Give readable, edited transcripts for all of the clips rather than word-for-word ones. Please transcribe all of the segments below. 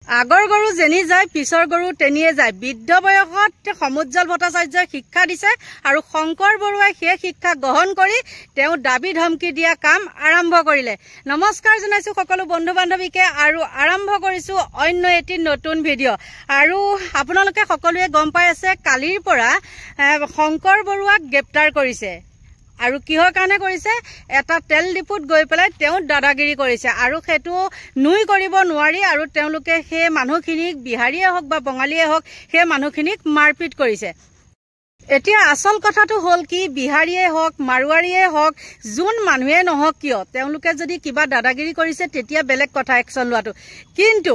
আগৰ গৰু যেনি যায় পিছৰ গৰু তেনিয়ে যায়। বৃদ্ধ বয়সত সমুজ্জ্বল ভট্টাচাৰ্যই শিক্ষা দিছে আৰু শংকৰ বৰুৱাই সেই শিক্ষা গ্ৰহণ কৰি তেওঁ দাবী ধমকি দিয়া কাম আৰম্ভ কৰিলে। নমস্কাৰ জনাইছো সকলো বন্ধু বান্ধৱীকে আৰু আৰম্ভ কৰিছো অন্য এটি নতুন ভিডিঅ'। আৰু আপোনালোকে সকলোৱে গম পাই আছে কালিৰ পৰা শংকৰ বৰুৱাক গ্ৰেপ্তাৰ কৰিছে। আৰু কিহৰ কাৰণে কৰিছে? এটা তেল ডিপুত গৈ পেলাই তেওঁ দাদাগিৰি কৰিছে আৰু সেইটো নুই কৰিব নোৱাৰি আৰু তেওঁলোকে সেই মানুহখিনিক বিহাৰীয়ে হওক বা বঙালীয়ে হওক সেই মানুহখিনিক মাৰপিট কৰিছে। এতিয়া আচল কথাটো হ'ল কি, বিহাৰীয়ে হওক মাৰোৱাৰীয়ে হওক যোন মানুহে নহওক কিয় তেওঁলোকে যদি কিবা দাদাগিৰি কৰিছে তেতিয়া বেলেগ কথা একশ্যন লোৱাটো, কিন্তু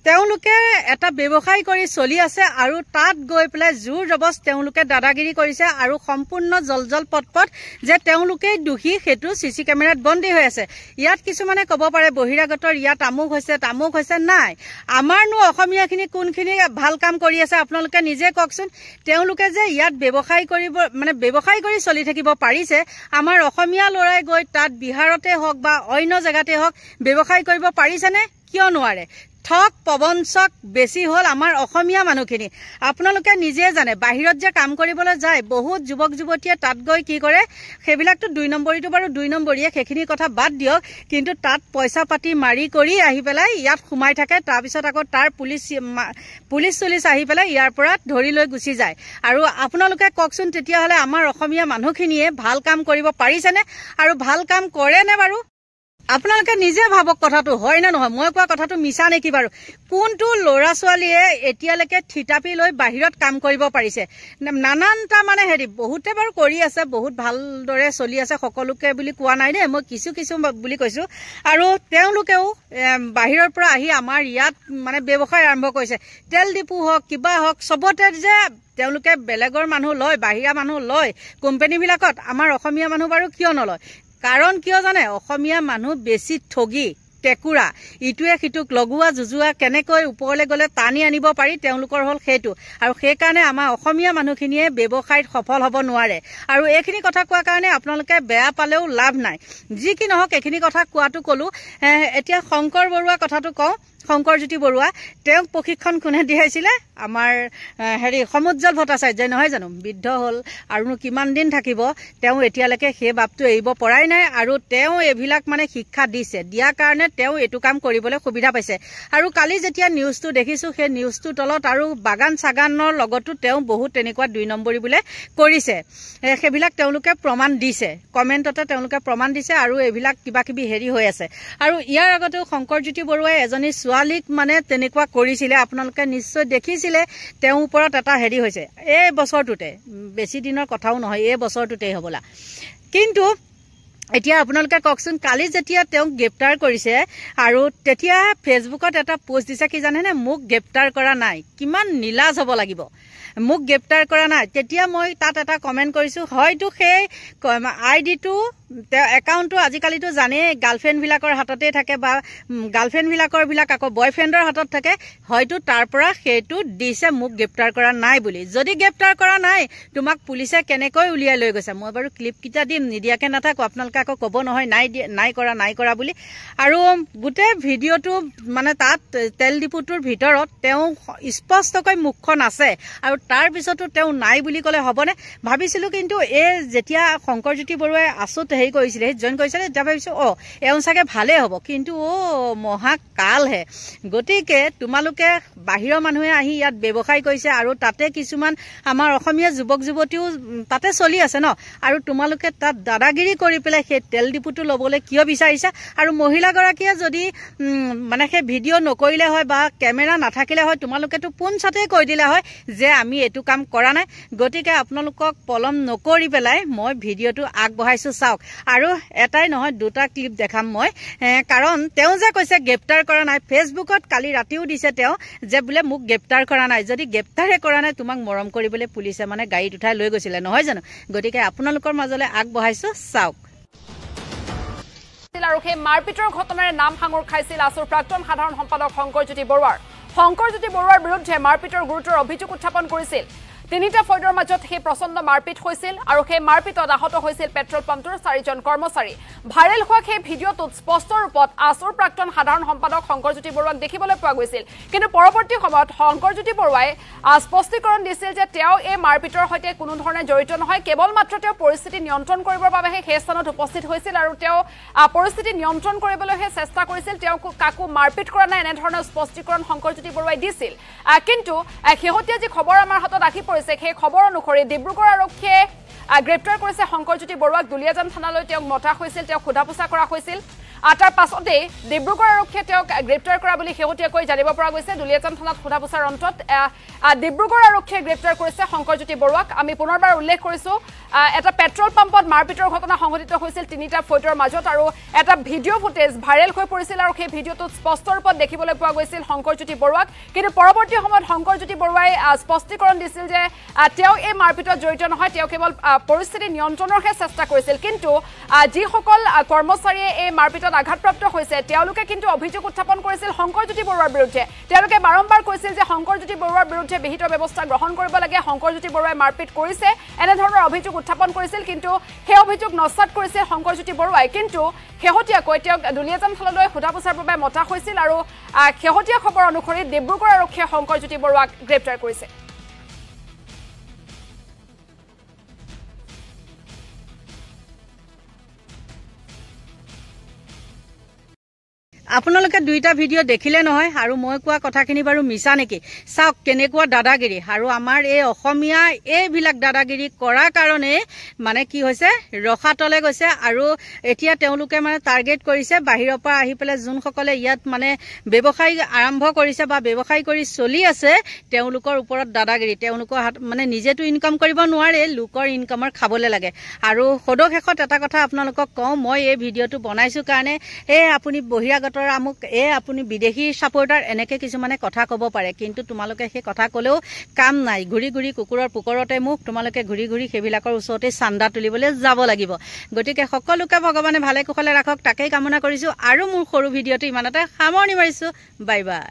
তেওঁলোকে এটা ব্যৱসায় কৰি চলি আছে আৰু তাত গৈ পেলাই জোৰ জবস্ত তেওঁলোকে দাদাগিৰি কৰিছে আৰু সম্পূৰ্ণ জলজল পটপট যে তেওঁলোকেই দোষী সেইটো চিচি কেমেৰাত বন্দী হৈ আছে। ইয়াত কিছুমানে ক'ব পাৰে বহিৰাগতৰ ইয়াত আমুক হৈছে নাই। আমাৰনো অসমীয়াখিনি কোনখিনি ভাল কাম কৰি আছে আপোনালোকে নিজে কওকচোন। তেওঁলোকে যে ইয়াত ব্যৱসায় কৰি চলি থাকিব পাৰিছে, আমাৰ অসমীয়া ল'ৰাই গৈ তাত বিহাৰতে হওক বা অন্য জেগাতে হওক ব্যৱসায় কৰিব পাৰিছেনে? কিয় নোৱাৰে? ঠক প্ৰবঞ্চক বেছি হ'ল আমাৰ অসমীয়া মানুহখিনি। আপোনালোকে নিজে জানে বাহিৰত যে কাম কৰিবলৈ যায় বহুত যুৱক যুৱতীয়ে তাত গৈ কি কৰে, সেইবিলাকতো 2 নম্বৰীটো বাৰু 2 নম্বৰীয়ে, সেইখিনি কথা বাদ দিয়ক, কিন্তু তাত পইচা পাতি মাৰি কৰি আহি পেলাই ইয়াত সোমাই থাকে। তাৰপিছত আকৌ তাৰ পুলিচ আহি পেলাই ইয়াৰ পৰা ধৰি লৈ গুচি যায়। আৰু আপোনালোকে কওকচোন তেতিয়াহ'লে আমাৰ অসমীয়া মানুহখিনিয়ে ভাল কাম কৰিব পাৰিছেনে আৰু ভাল কাম কৰেনে বাৰু? আপোনালোকে নিজে ভাবক কথাটো হয় না নহয়। মই কোৱা কথাটো মিছা নেকি বাৰু? কোনটো ল'ৰা ছোৱালীয়ে এতিয়ালৈকে থিতাপি লৈ বাহিৰত কাম কৰিব পাৰিছে? নানানটা বহুতে বাৰু কৰি আছে, বহুত ভালদৰে চলি আছে, সকলোকে বুলি কোৱা নাই দেই, মই কিছু বুলি কৈছো। আৰু তেওঁলোকেও বাহিৰৰ পৰা আহি আমাৰ ইয়াত ব্যৱসায় আৰম্ভ কৰিছে। তেল ডিপু হওক কিবা হওক চবতে যে তেওঁলোকে বেলেগৰ মানুহ লয়, বাহিৰা মানুহ লয় কোম্পানীবিলাকত, আমাৰ অসমীয়া মানুহ বাৰু কিয় নলয়? কাৰণ কিয় জানে? অসমীয়া মানুহ বেছি ঠগী টেকুৰা, ইটোৱে সিটোক লগোৱা যুজোৱা কেনেকৈ ওপৰলৈ গ'লে টানি আনিব পাৰি তেওঁলোকৰ হ'ল সেইটো। আৰু সেইকাৰণে আমাৰ অসমীয়া মানুহখিনিয়ে ব্যৱসায়ত সফল হ'ব নোৱাৰে। আৰু এইখিনি কথা কোৱাৰ কাৰণে আপোনালোকে বেয়া পালেও লাভ নাই। যি কি নহওক এইখিনি কথা কোৱাটো ক'লো। এতিয়া শংকৰ বৰুৱা কথাটো কওঁ। শংকৰজ্যোতি বৰুৱা তেওঁক প্ৰশিক্ষণ কোনে দিয়াইছিলে? আমাৰ সমুজ্জ্বল ভট্টাচাৰ্যই নহয় জানো? বৃদ্ধ হ'ল আৰুনো কিমান দিন থাকিব? তেওঁ এতিয়ালৈকে সেই বাপটো এৰিব পৰাই নাই আৰু তেওঁ এইবিলাক শিক্ষা দিছে, দিয়াৰ কাৰণে তেওঁ এইটো কাম কৰিবলৈ সুবিধা পাইছে। আৰু কালি যেতিয়া নিউজটো দেখিছোঁ সেই নিউজটোৰ তলত আৰু বাগান চাগানৰ লগতো তেওঁ বহুত তেনেকুৱা 2 নম্বৰী বোলে কৰিছে। সেইবিলাক তেওঁলোকে প্ৰমাণ দিছে, কমেণ্টতে তেওঁলোকে প্ৰমাণ দিছে আৰু এইবিলাক কিবা কিবি হৈ আছে। আৰু ইয়াৰ আগতেও শংকৰজ্যোতি বৰুৱাই এজনী ছোৱালীক তেনেকুৱা কৰিছিলে, আপোনালোকে নিশ্চয় দেখিছিলে। তেওঁৰ ওপৰত এটা হৈছে এই বছৰটোতে, বেছি দিনৰ কথাও নহয়, এই বছৰটোতেই হ'বলা। কিন্তু এতিয়া আপোনালোকে কওকচোন, কালি যেতিয়া তেওঁক গ্ৰেপ্তাৰ কৰিছে আৰু তেতিয়া ফেচবুকত এটা পোষ্ট দিছে কি জানেনে? মোক গ্ৰেপ্তাৰ কৰা নাই। কিমান নিলাজ হ'ব লাগিব, মোক গ্ৰেপ্তাৰ কৰা নাই। তেতিয়া মই তাত এটা কমেণ্ট কৰিছোঁ, হয়তো সেই আইডিটো একাউণ্টটো আজিকালিতো জানেই গাৰ্লফ্ৰেণ্ডবিলাকৰ হাততেই থাকে বা গাৰ্লফ্ৰেণ্ডবিলাকৰ আকৌ বয়ফ্ৰেণ্ডৰ হাতত থাকে, হয়তো তাৰ পৰা সেইটো দিছে মোক গ্ৰেপ্তাৰ কৰা নাই বুলি। যদি গ্ৰেপ্তাৰ কৰা নাই তোমাক পুলিচে কেনেকৈ উলিয়াই লৈ গৈছে? মই বাৰু ক্লিপকেইটা দিম, নিদিয়াকৈ নাথাকোঁ, আপোনালোকে আকৌ ক'ব নহয় নাই কৰা বুলি। আৰু গোটেই ভিডিঅ'টো তাত তেল ডিপুটোৰ ভিতৰত তেওঁ স্পষ্টকৈ মুখখন আছে আৰু তাৰপিছতো তেওঁ নাই বুলি ক'লে হ'বনে? ভাবিছিলোঁ, কিন্তু এই যেতিয়া শংকৰজ্যোতি বৰুৱাই আচুত কৰিছিলে, জইন কৰিছিলে, তেতিয়া ভাবিছোঁ এওঁ চাগে ভালেই হ'ব, কিন্তু মহাকালহে। গতিকে তোমালোকে বাহিৰৰ মানুহে আহি ইয়াত ব্যৱসায় কৰিছে আৰু তাতে কিছুমান আমাৰ অসমীয়া যুৱক যুৱতীও তাতে চলি আছে ন, আৰু তোমালোকে তাত দাদাগিৰি কৰি পেলাই সেই তেল ডিপুটো ল'বলৈ কিয় বিচাৰিছা? আৰু মহিলাগৰাকীয়ে যদি সেই ভিডিঅ' নকৰিলে হয় বা কেমেৰা নাথাকিলে হয়, তোমালোকেতো পোনচাতেই কৈ দিলে হয় যে আমি এইটো কাম কৰা নাই। গতিকে আপোনালোকক পলম নকৰি পেলাই মই ভিডিঅ'টো আগবঢ়াইছোঁ, চাওক। আৰু এটাই নহয় 2টা ক্লিপ দেখাম মই, কাৰণ তেওঁ যে কৈছে গ্ৰেপ্তাৰ কৰা নাই, ফেচবুকত কালি ৰাতিও দিছে তেওঁ যে বোলে মোক গ্ৰেপ্তাৰ কৰা নাই। যদি গ্ৰেপ্তাৰে কৰা নাই তোমাক মৰম কৰিবলৈ পুলিচে গাড়ীত উঠাই লৈ গৈছিলে, নহয় জানো? গতিকে আপোনালোকৰ মাজলৈ আগবঢ়াইছোঁ, চাওক। আৰু সেই মাৰপিটৰ ঘটনাৰে নাম সাঙুৰ খাইছিল আছুৰ প্ৰাক্তন সাধাৰণ সম্পাদক শংকৰজ্যোতি বৰুৱাৰ বিৰুদ্ধে মাৰপিটৰ গুৰুতৰ অভিযোগ উত্থাপন কৰিছিল। তিনিটা ফৈদৰ মাজত সেই প্ৰচণ্ড মাৰপিট হৈছিল আৰু সেই মাৰপিটত আহত হৈছিল পেট্ৰল পাম্পটোৰ 4জন কৰ্মচাৰী ভাইৰেল হোৱা সেই ভিডিঅ'টোত স্পষ্ট ৰূপত আসুৰ প্ৰাক্তন সাধাৰণ সম্পাদক শংকৰজ্যোতি বৰুৱাক দেখিবলৈ পোৱা গৈছিল কিন্তু পৰৱৰ্তী সময়ত শংকৰজ্যোতি বৰুৱাই স্পষ্টীকৰণ দিছিল যে তেওঁ এই মাৰপিটৰ সৈতে কোনো ধৰণে জড়িত নহয় কেৱল মাত্ৰ তেওঁ পৰিস্থিতি নিয়ন্ত্ৰণ কৰিবৰ বাবেহে সেই স্থানত উপস্থিত হৈছিল আৰু তেওঁ পৰিস্থিতি নিয়ন্ত্ৰণ কৰিবলৈহে চেষ্টা কৰিছিল তেওঁ কাকো মাৰপিট কৰা নাই এনে ধৰণৰ স্পষ্টীকৰণ শংকৰজ্যোতি বৰুৱাই দিছিল কিন্তু শেহতীয়া যি খবৰ আমাৰ হাতত আহি পৰিছে সেই খবৰ অনুসৰি ডিব্ৰুগড় আৰক্ষীয়ে গ্ৰেপ্তাৰ কৰিছে শংকৰজ্যোতি বৰুৱাক দুলিয়াজান থানালৈ তেওঁক মতা হৈছিল তেওঁক সোধা পোছা কৰা হৈছিল তাৰ পাছতেই ডিব্ৰুগড় আৰক্ষীয়ে তেওঁক গ্ৰেপ্তাৰ কৰা বুলি শেহতীয়াকৈ জানিব পৰা গৈছে দুলিয়াজান থানাত সোধা পোছাৰ অন্তত ডিব্ৰুগড় আৰক্ষীয়ে গ্ৰেপ্তাৰ কৰিছে শংকৰজ্যোতি বৰুৱাক আমি পুনৰবাৰ উল্লেখ কৰিছো এটা পেট্ৰল পাম্পত মাৰপিটৰ ঘটনা সংঘটিত হৈছিল তিনিটা ফৈদৰ মাজত আৰু এটা ভিডিঅ' ফুটেজ ভাইৰেল হৈ পৰিছিল আৰু সেই ভিডিঅ'টোত স্পষ্ট ৰূপত দেখিবলৈ পোৱা গৈছিল শংকৰজ্যোতি বৰুৱাক কিন্তু পৰৱৰ্তী সময়ত শংকৰজ্যোতি বৰুৱাই স্পষ্টীকৰণ দিছিল যে তেওঁ এই মাৰপিটত জড়িত নহয় তেওঁ কেৱল পৰিস্থিতি নিয়ন্ত্ৰণৰহে চেষ্টা কৰিছিল কিন্তু যিসকল কৰ্মচাৰীয়ে এই মাৰপিটত আঘাতপ্ৰাপ্ত হৈছে তেওঁলোকে কিন্তু অভিযোগ উত্থাপন কৰিছিল শংকৰজ্যোতি বৰুৱাৰ বিৰুদ্ধে তেওঁলোকে বাৰম্বাৰ কৈছিল যে শংকৰজ্যোতি বৰুৱাৰ বিৰুদ্ধে বিহিত ব্যৱস্থা গ্ৰহণ কৰিব লাগে শংকৰজ্যোতি বৰুৱাই মাৰপিট কৰিছে এনে ধৰণৰ অভিযোগ উত্থাপন কৰিছিল কিন্তু সেই অভিযোগ নস্যাৎ কৰিছিল শংকৰজ্যোতি বৰুৱাই কিন্তু শেহতীয়াকৈ তেওঁক দুলিয়াজান থানালৈ সোধা পোছাৰ বাবে মতা হৈছিল আৰু শেহতীয়া খবৰ অনুসৰি ডিব্ৰুগড় আৰক্ষীয়ে শংকৰজ্যোতি বৰুৱাক গ্ৰেপ্তাৰ কৰিছে আপোনালোকে দুইটা ভিডিঅ' দেখিলে নহয় আৰু মই কোৱা কথাখিনি বাৰু মিছা নেকি চাওক কেনেকুৱা দাদাগিৰি আৰু আমাৰ এই অসমীয়া এইবিলাক দাদাগিৰি কৰাৰ কাৰণে মানে কি হৈছে ৰখাতলে গৈছে আৰু এতিয়া তেওঁলোকে মানে টাৰ্গেট কৰিছে বাহিৰৰ পৰা আহি পেলাই যোনসকলে ইয়াত মানে ব্যৱসায় আৰম্ভ কৰিছে বা ব্যৱসায় কৰি চলি আছে তেওঁলোকৰ ওপৰত দাদাগিৰি তেওঁলোকৰ মানে নিজেতো ইনকাম কৰিব নোৱাৰে লোকৰ ইনকামৰ খাবলৈ লাগে আৰু সদশেষত এটা কথা আপোনালোকক কওঁ মই এই ভিডিঅ'টো বনাইছো কাৰণে আপুনি বহিৰাগত আমুক আপুনি বিদেশী সাপোৰ্টাৰ এনেকে কিছুমানে কথা ক'ব পাৰে কিন্তু তোমালোকে সেই কথা ক'লেও কাম নাই ঘূৰি ঘূৰি কুকুৰৰ পুকৰতে মুখ তোমালোকে ঘূৰি ঘূৰি সেইবিলাকৰ ওচৰতে চান্দা তুলিবলৈ যাব লাগিব গতিকে সকলোকে ভগৱানে ভালে কুশলে ৰাখক তাকেই কামনা কৰিছো আৰু মোৰ সৰু ভিডিঅ'টো ইমানতে সামৰণি মাৰিছো বাই বাই